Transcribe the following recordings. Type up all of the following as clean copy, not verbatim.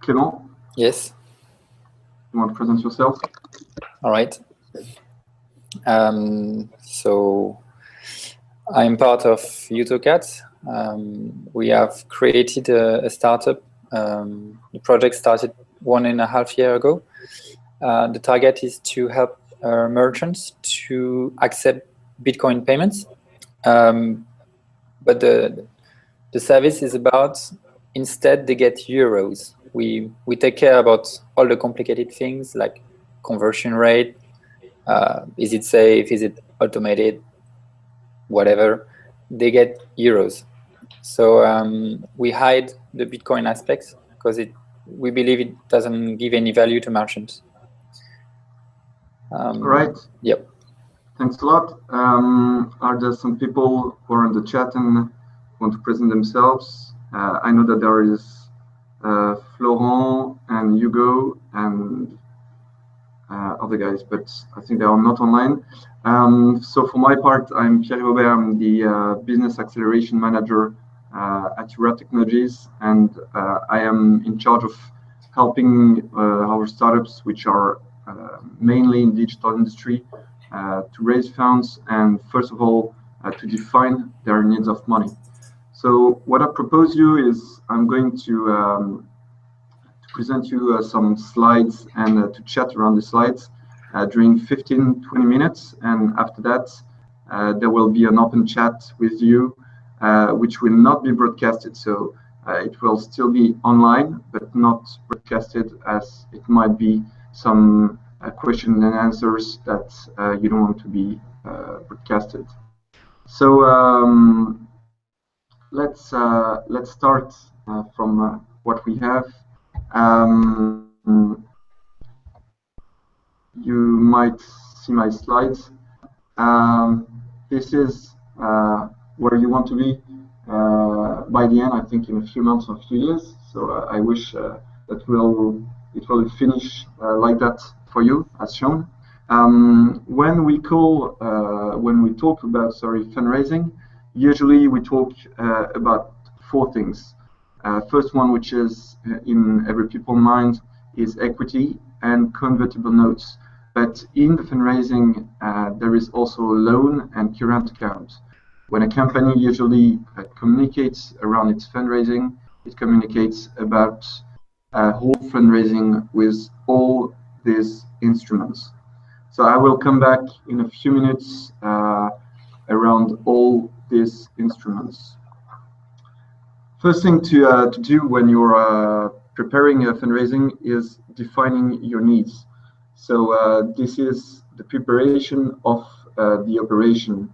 Clément? Yes. You want to present yourself? All right. So I'm part of EuraTechnologies. We have created a startup. The project started 1.5 years ago. The target is to help merchants to accept Bitcoin payments. But the service is about, instead they get euros. We take care about all the complicated things like conversion rate, is it safe, is it automated, whatever. They get euros. So we hide the Bitcoin aspects because we believe it doesn't give any value to merchants. Right. Yep. Thanks a lot. Are there some people who are in the chat and want to present themselves? I know that there is Florent and Hugo and other guys, but I think they are not online. So for my part, I'm Pierre-Yves Aubert. I'm the Business Acceleration Manager at EuraTechnologies, and I am in charge of helping our startups, which are mainly in digital industry, to raise funds and, first of all, to define their needs of money. So what I propose you is I'm going to present you some slides and to chat around the slides during 15-20 minutes, and after that there will be an open chat with you which will not be broadcasted, so it will still be online but not broadcasted, as it might be some question and answers that you don't want to be broadcasted. So let's start from what we have. You might see my slides. This is where you want to be by the end, I think in a few months or a few years. So I wish that it will finish like that for you, as shown. When we talk about fundraising, usually we talk about four things. First one, which is in every people's mind, is equity and convertible notes. But in the fundraising, there is also a loan and current account. When a company usually communicates around its fundraising, it communicates about whole fundraising with all these instruments. So I will come back in a few minutes around all these instruments. First thing to do when you're preparing a fundraising is defining your needs. So this is the preparation of the operation.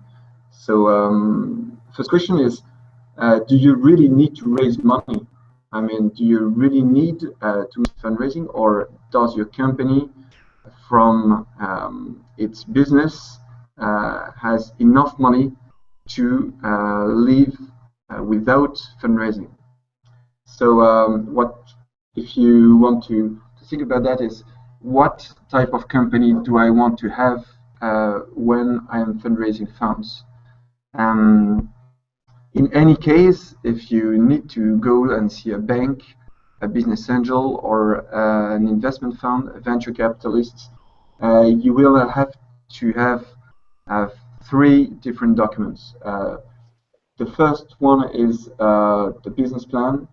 So first question is, do you really need to raise money? I mean, do you really need to do fundraising, or does your company from its business has enough money to live without fundraising? So what, if you want to think about that, is what type of company do I want to have when I am fundraising funds? In any case, if you need to go and see a bank, a business angel, or an investment fund, a venture capitalist, you will have to have three different documents. The first one is the business plan.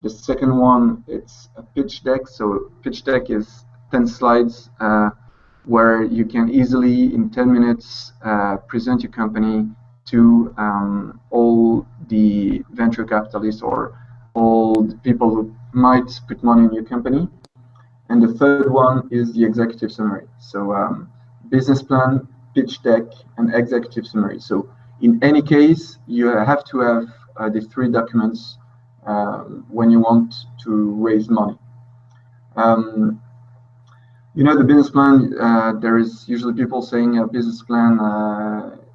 The second one, it's a pitch deck. So pitch deck is 10 slides where you can easily, in 10 minutes, present your company to all the venture capitalists or all the people who might put money in your company. And the third one is the executive summary. So business plan, pitch deck, and executive summary. So in any case, you have to have the three documents when you want to raise money. You know, the business plan, there is usually people saying a business plan,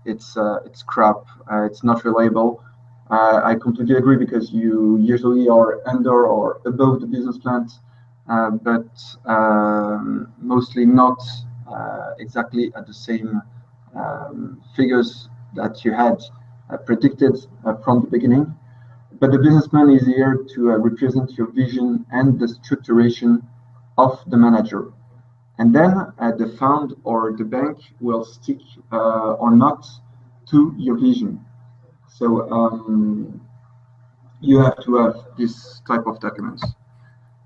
it's crap, it's not reliable. I completely agree, because you usually are under or above the business plans, but mostly not exactly at the same figures that you had predicted from the beginning. But the business plan is here to represent your vision and the structuration of the manager. And then the fund or the bank will stick or not to your vision. So you have to have this type of documents.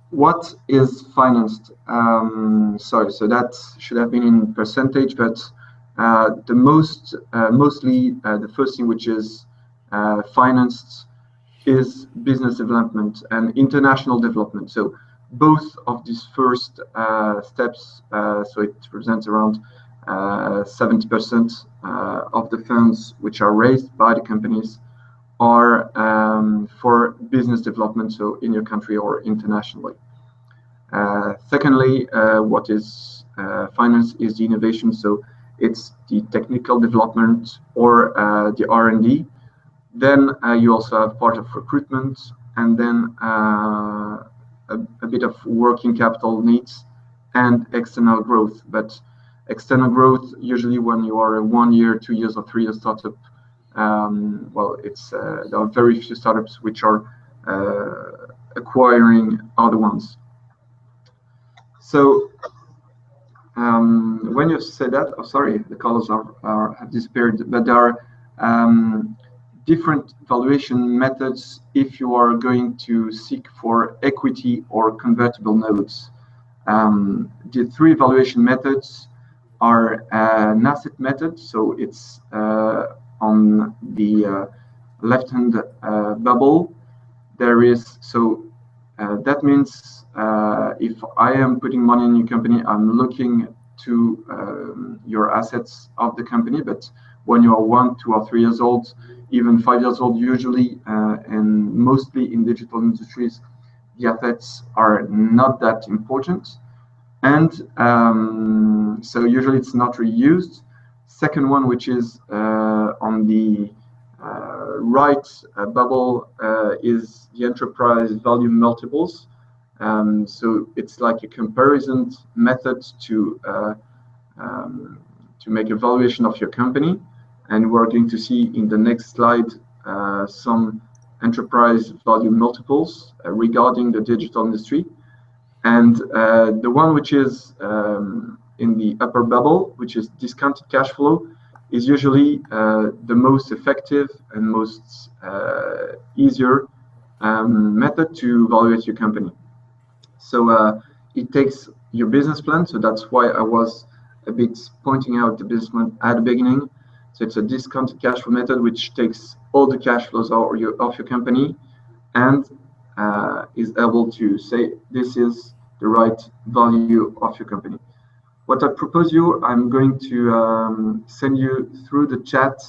What is financed? Sorry, so that should have been in percentage, but mostly the first thing which is financed is business development and international development. So both of these first steps, so it represents around 70% of the funds which are raised by the companies are for business development, so in your country or internationally. Secondly, what is financed is the innovation, so it's the technical development or the R&D. Then you also have part of recruitment, and then a bit of working capital needs and external growth. But external growth, usually when you are a 1 year, 2 years, or 3 year startup, well, there are very few startups which are acquiring other ones. So when you say that, oh, sorry, the colors have disappeared, but there are different valuation methods if you are going to seek for equity or convertible notes. The three valuation methods are an asset method, so it's on the left-hand bubble. There is, so that means if I am putting money in your company, I'm looking to your assets of the company, but when you are 1, 2, or 3 years old, even 5 years old, usually, and mostly in digital industries, the assets are not that important. And so usually it's not reused. Second one, which is on the right bubble, is the enterprise value multiples. So it's like a comparison method to make a valuation of your company. And we're going to see in the next slide some enterprise value multiples regarding the digital industry. And the one which is in the upper bubble, which is discounted cash flow, is usually the most effective and most easier method to evaluate your company. So it takes your business plan. So that's why I was a bit pointing out the business plan at the beginning. So it's a discounted cash flow method which takes all the cash flows of your company and is able to say this is the right value of your company. What I propose you, I'm going to send you through the chat.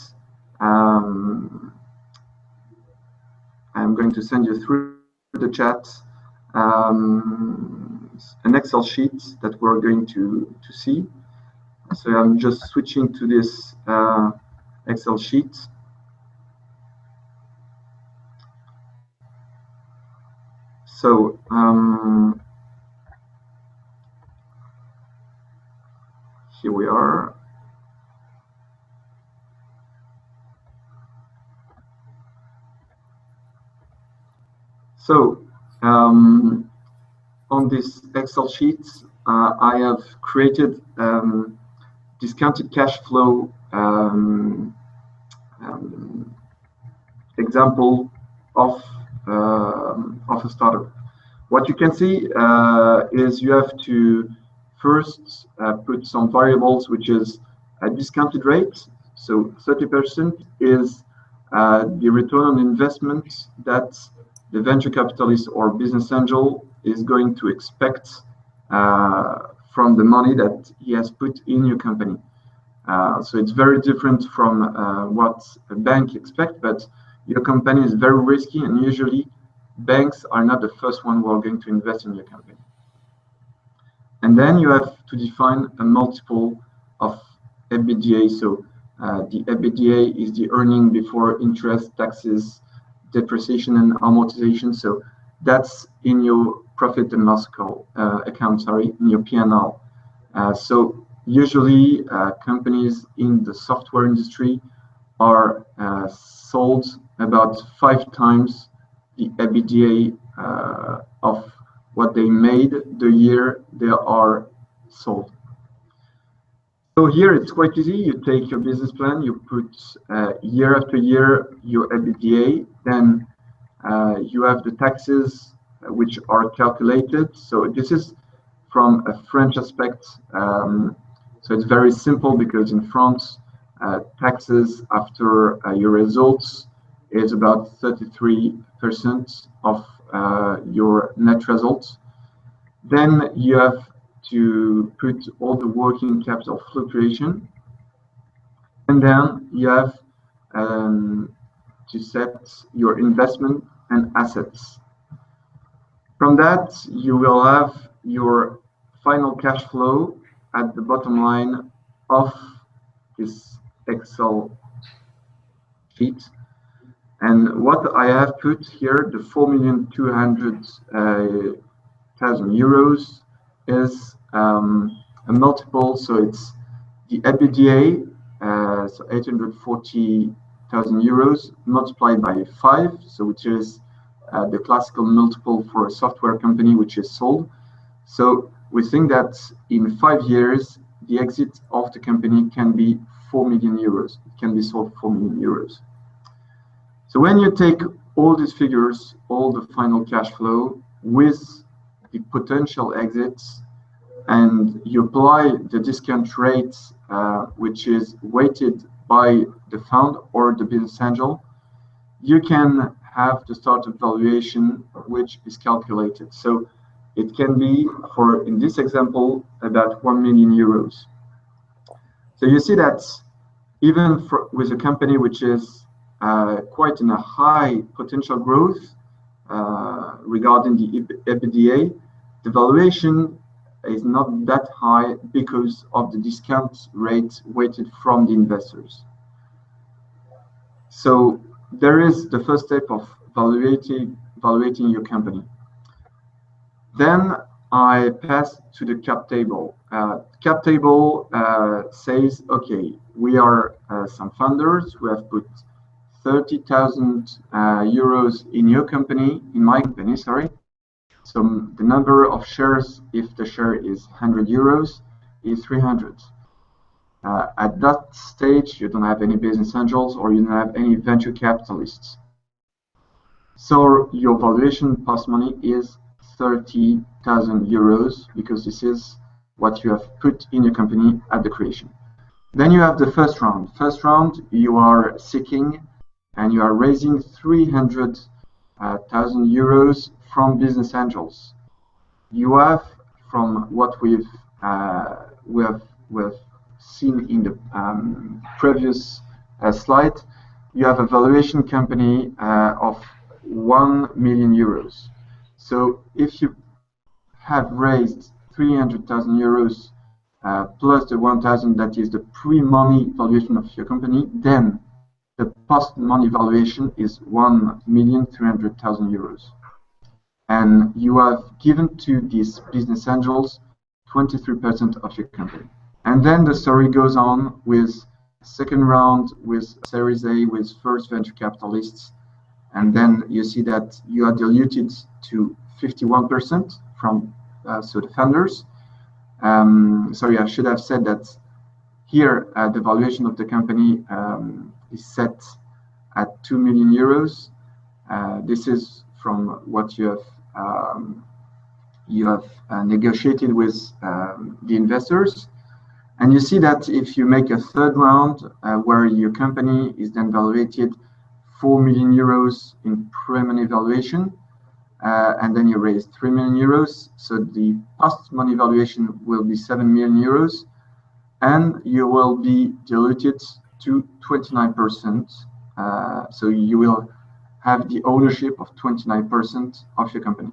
I'm going to send you through the chat an Excel sheet that we're going to see. So I'm just switching to this Excel sheet. So here we are. So on this Excel sheet, I have created discounted cash flow example of a startup. What you can see is you have to first put some variables, which is a discounted rate. So 30% is the return on investment that the venture capitalist or business angel is going to expect from the money that he has put in your company. So it's very different from what a bank expects, but your company is very risky, and usually banks are not the first one who are going to invest in your company. And then you have to define a multiple of EBITDA. So the EBITDA is the earning before interest, taxes, depreciation, and amortization. So that's in your profit and loss account, sorry, in your P&L. So usually companies in the software industry are sold about 5 times the EBITDA of what they made the year they are sold. So here it's quite easy. You take your business plan, you put year after year your EBITDA, then you have the taxes which are calculated. So this is from a French aspect. So it's very simple because in France, taxes after your results is about 33% of your net results. Then you have to put all the working capital fluctuation, and then you have to set your investment and assets. From that, you will have your final cash flow at the bottom line of this Excel sheet. And what I have put here, the 4,200,000 euros, is a multiple. So it's the EBITDA, so 840,000 euros multiplied by 5, so which is the classical multiple for a software company which is sold. So we think that in 5 years, the exit of the company can be 4 million euros. It can be sold for 4 million euros. So when you take all these figures, all the final cash flow with the potential exits, and you apply the discount rate, which is weighted by the fund or the business angel, you can have the startup valuation which is calculated. So it can be, for in this example, about 1 million euros. So you see that even with a company which is quite in a high potential growth regarding the EBITDA, the valuation is not that high because of the discount rate weighted from the investors. So there is the first step of evaluating your company. Then I pass to the cap table. Cap table says, okay, we are some funders who have put 30,000 euros in your company, in my company, sorry. So the number of shares, if the share is 100 euros, is 300. At that stage, you don't have any business angels or you don't have any venture capitalists. So your valuation post money is 30,000 euros because this is what you have put in your company at the creation. Then you have the first round. First round, you are seeking and you are raising 300,000 euros from business angels. You have, from what we have seen in the previous slide, you have a valuation company of 1 million euros. So if you have raised 300,000 euros plus the 1,000 that is the pre-money valuation of your company, then the post-money valuation is 1,300,000 euros. And you have given to these business angels 23% of your company. And then the story goes on with second round, with Series A, with first venture capitalists. And then you see that you are diluted to 51% from so the funders. Sorry, I should have said that here the valuation of the company is set at 2 million euros. This is from what you have negotiated with the investors. And you see that if you make a third round where your company is then valuated 4 million euros in pre-money valuation, and then you raise 3 million euros, so the post-money valuation will be 7 million euros, and you will be diluted to 29%. So you will have the ownership of 29% of your company.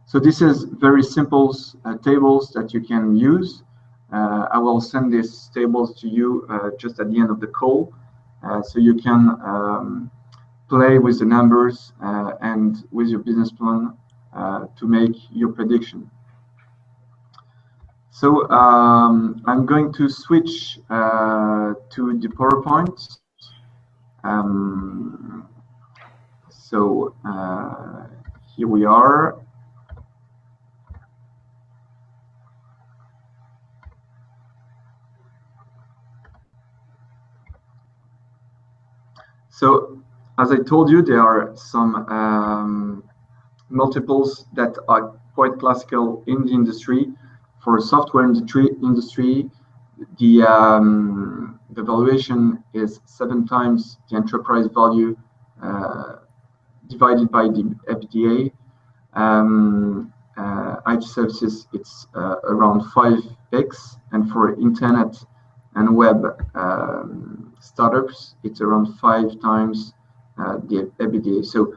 So this is very simple tables that you can use. I will send these tables to you just at the end of the call, so you can play with the numbers and with your business plan to make your prediction. So I'm going to switch to the PowerPoint. So here we are. So, as I told you, there are some multiples that are quite classical in the industry. For software industry, the valuation is 7 times the enterprise value divided by the EBITDA. IT services, it's around 5x, and for internet and web startups, it's around 5 times the EBITDA. So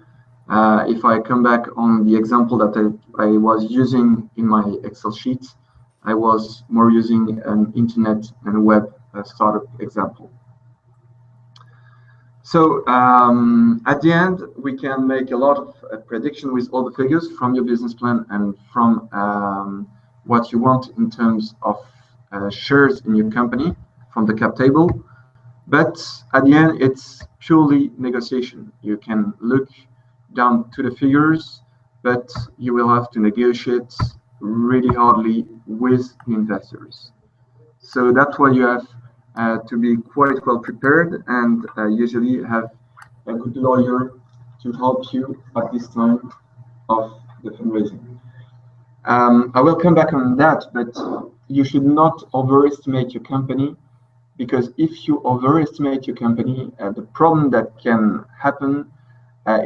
if I come back on the example that I was using in my Excel sheet, I was more using an internet and web startup example. So at the end, we can make a lot of prediction with all the figures from your business plan and from what you want in terms of shares in your company from the cap table. But at the end, it's purely negotiation. You can look down to the figures, but you will have to negotiate really hardly with the investors. So that's why you have to be quite well prepared and usually have a good lawyer to help you at this time of the fundraising. I will come back on that, but you should not overestimate your company, because if you overestimate your company, the problem that can happen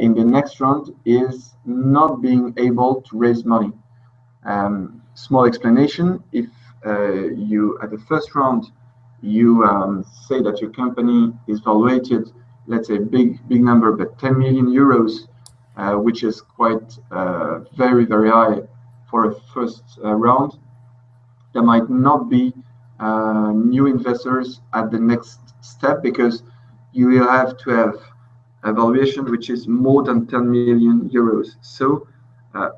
in the next round is not being able to raise money. Small explanation: if you at the first round you say that your company is valuated, let's say big number, but 10 million euros, which is quite very high for a first round, there might not be new investors at the next step, because you will have to have a valuation which is more than 10 million euros. So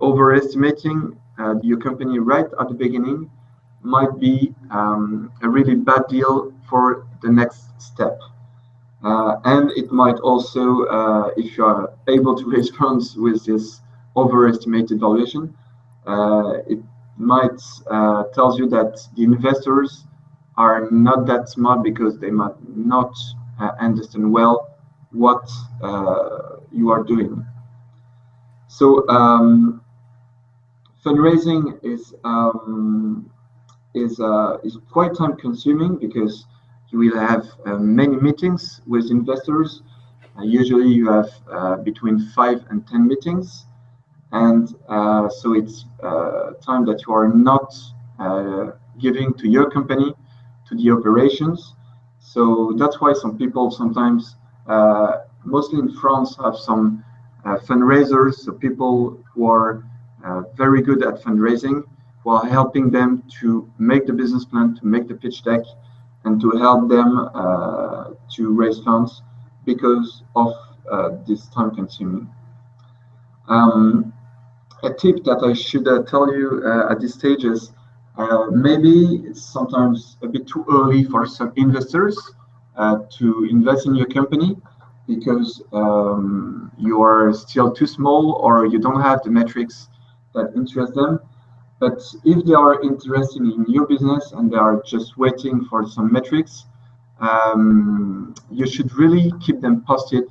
overestimating your company right at the beginning might be a really bad deal for the next step. And it might also, if you are able to raise funds with this overestimated valuation, it might tell you that the investors are not that smart, because they might not understand well what you are doing. So fundraising is quite time consuming, because you will have many meetings with investors. Usually you have between 5 and 10 meetings, and so it's time that you are not giving to your company, to the operations. So that's why some people sometimes, mostly in France, have some fundraisers, so people who are very good at fundraising, who are helping them to make the business plan, to make the pitch deck, and to help them to raise funds because of this time consuming. A tip that I should tell you at this stage is maybe it's sometimes a bit too early for some investors to invest in your company, because you are still too small or you don't have the metrics that interest them. But if they are interested in your business and they are just waiting for some metrics, you should really keep them posted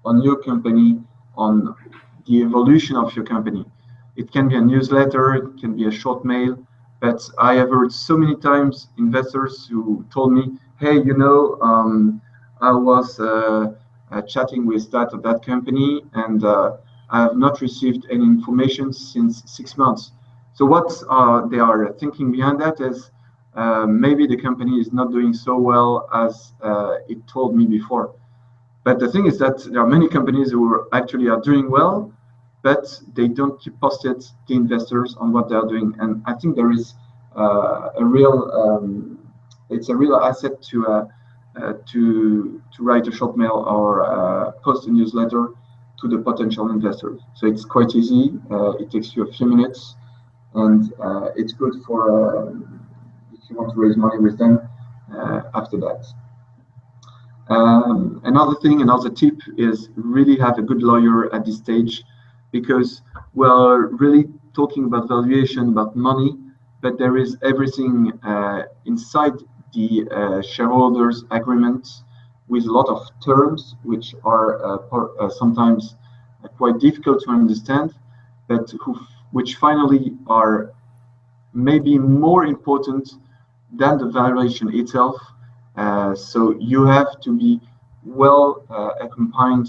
on your company, on the evolution of your company. It can be a newsletter, it can be a short mail, but I have heard so many times investors who told me, hey, you know, I was chatting with that company, and I have not received any information since 6 months. So what they are thinking behind that is maybe the company is not doing so well as it told me before. But the thing is that there are many companies who actually are doing well, but they don't keep posted the investors on what they are doing. And I think there is it's a real asset to write a short mail or post a newsletter to the potential investors. So it's quite easy. It takes you a few minutes, and it's good for if you want to raise money with them after that. Another tip is really have a good lawyer at this stage. because we're really talking about valuation, about money, but there is everything inside the shareholders' agreements with a lot of terms which are sometimes quite difficult to understand, but which finally are maybe more important than the valuation itself. So you have to be well accompanied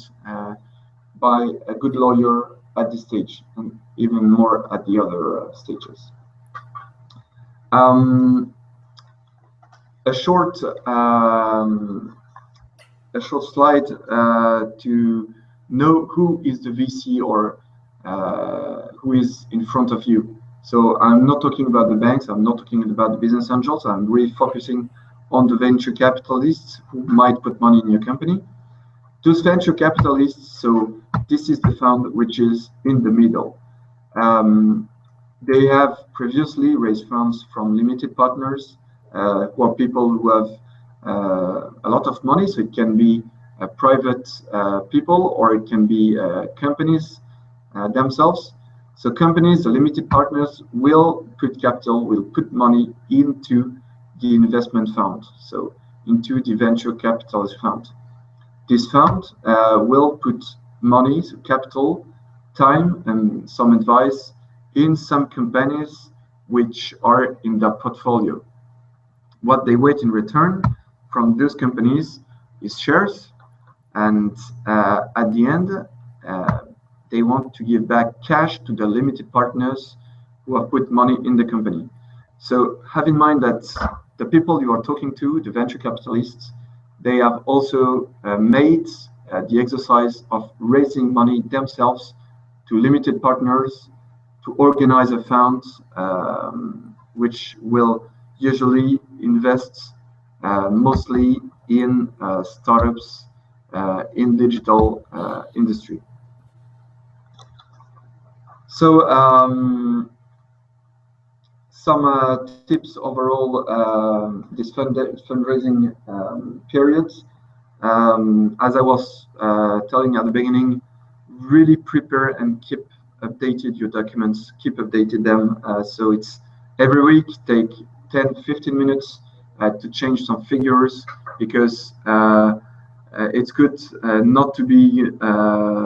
by a good lawyer at this stage, and even more at the other stages. A short slide to know who is the VC or who is in front of you. So I'm not talking about the banks, I'm not talking about the business angels, I'm really focusing on the venture capitalists who might put money in your company. Those venture capitalists, so this is the fund which is in the middle. They have previously raised funds from limited partners, who are people who have a lot of money, so it can be private people or it can be companies themselves. So companies, the limited partners, will put capital, will put money into the investment fund, so into the venture capitalist fund. This fund will put money, so capital, time, and some advice in some companies which are in their portfolio. What they wait in return from those companies is shares, and at the end, they want to give back cash to the limited partners who have put money in the company. So have in mind that the people you are talking to, the venture capitalists, they have also made the exercise of raising money themselves to limited partners to organize a fund which will usually invest mostly in startups in digital industry. So some tips overall this fundraising period. As I was telling at the beginning, really prepare and keep updated your documents, keep updated them. So it's every week, take 10-15 minutes to change some figures, because it's good not to be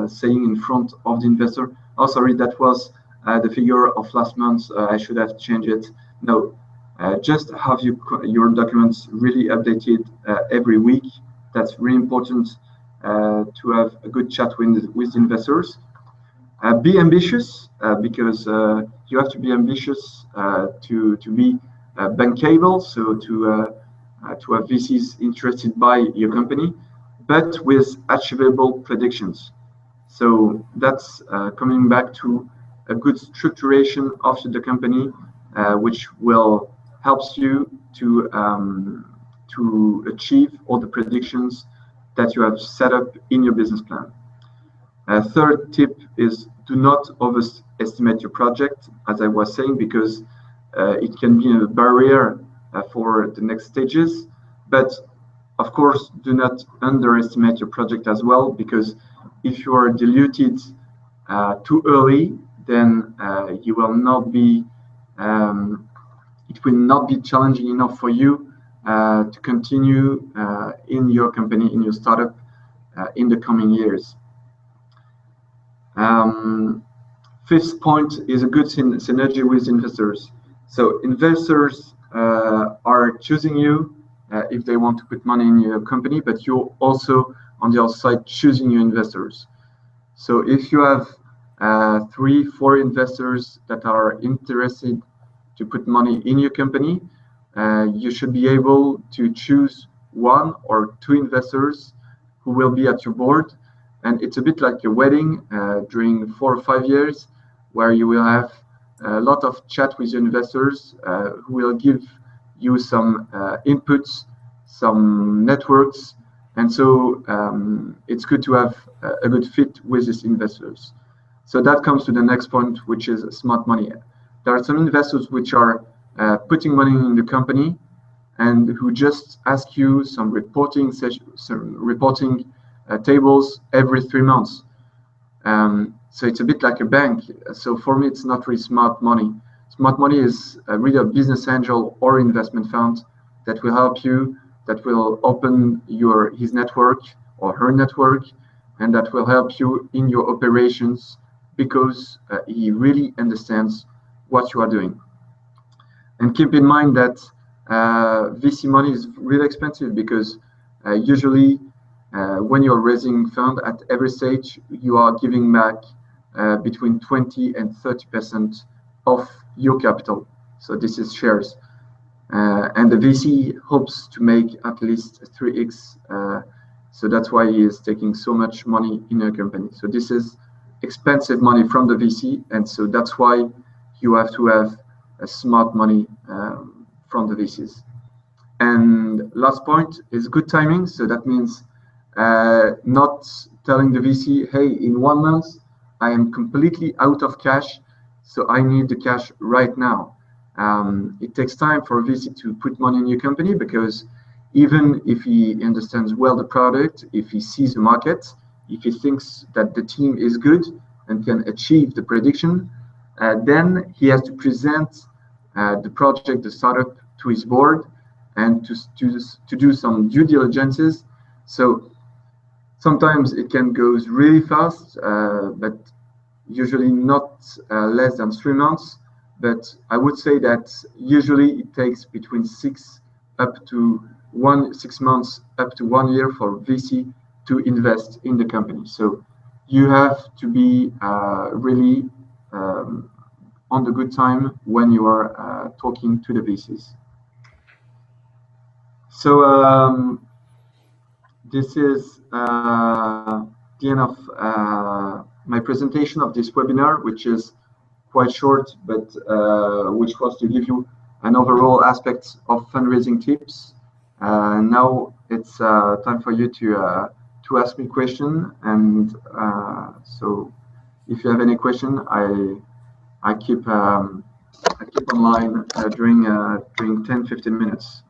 saying in front of the investor, oh, sorry, that was the figure of last month, I should have changed it. No, just have your documents really updated every week. That's really important to have a good chat with investors. Be ambitious, because you have to be ambitious to be bankable, so to have VCs interested by your company, but with achievable predictions. So that's coming back to a good structuration of the company, which will help you to achieve all the predictions that you have set up in your business plan. Third tip is do not overestimate your project, as I was saying, because it can be a barrier for the next stages. But of course, do not underestimate your project as well, because if you are diluted too early, then you will not be. It will not be challenging enough for you to continue in your company, in your startup, in the coming years. Fifth point is a good synergy with investors. So investors are choosing you if they want to put money in your company, but you're also on the other side choosing your investors. So if you have 3-4 investors that are interested to put money in your company, you should be able to choose 1 or 2 investors who will be at your board. And it's a bit like a wedding during 4 or 5 years, where you will have a lot of chat with your investors who will give you some inputs, some networks. And so it's good to have a good fit with these investors. So that comes to the next point, which is smart money. There are some investors which are putting money in the company and who just ask you some reporting tables every 3 months. So it's a bit like a bank. So for me, it's not really smart money. Smart money is really a business angel or investment fund that will help you, that will open his network or her network, and that will help you in your operations because he really understands what you are doing. And keep in mind that VC money is really expensive because usually when you're raising fund at every stage, you are giving back between 20 and 30% of your capital. So this is shares. And the VC hopes to make at least 3x. So that's why he is taking so much money in a company. So this is expensive money from the VC. And so that's why you have to have a smart money from the VCs. And last point is good timing. So that means not telling the VC, hey, in 1 month, I am completely out of cash, so I need the cash right now. It takes time for a VC to put money in your company because even if he understands well the product, if he sees the market, if he thinks that the team is good and can achieve the prediction, then he has to present the project, the startup, to his board and to do some due diligences. So sometimes it can go really fast, but usually not less than 3 months. But I would say that usually it takes between 6 months up to 1 year for VC to invest in the company. So you have to be really on the good time when you are talking to the VCs. So this is the end of my presentation of this webinar, which is quite short, but which was to give you an overall aspect of fundraising tips. Now it's time for you to ask me a question, and so if you have any question, I keep online during 10-15 minutes.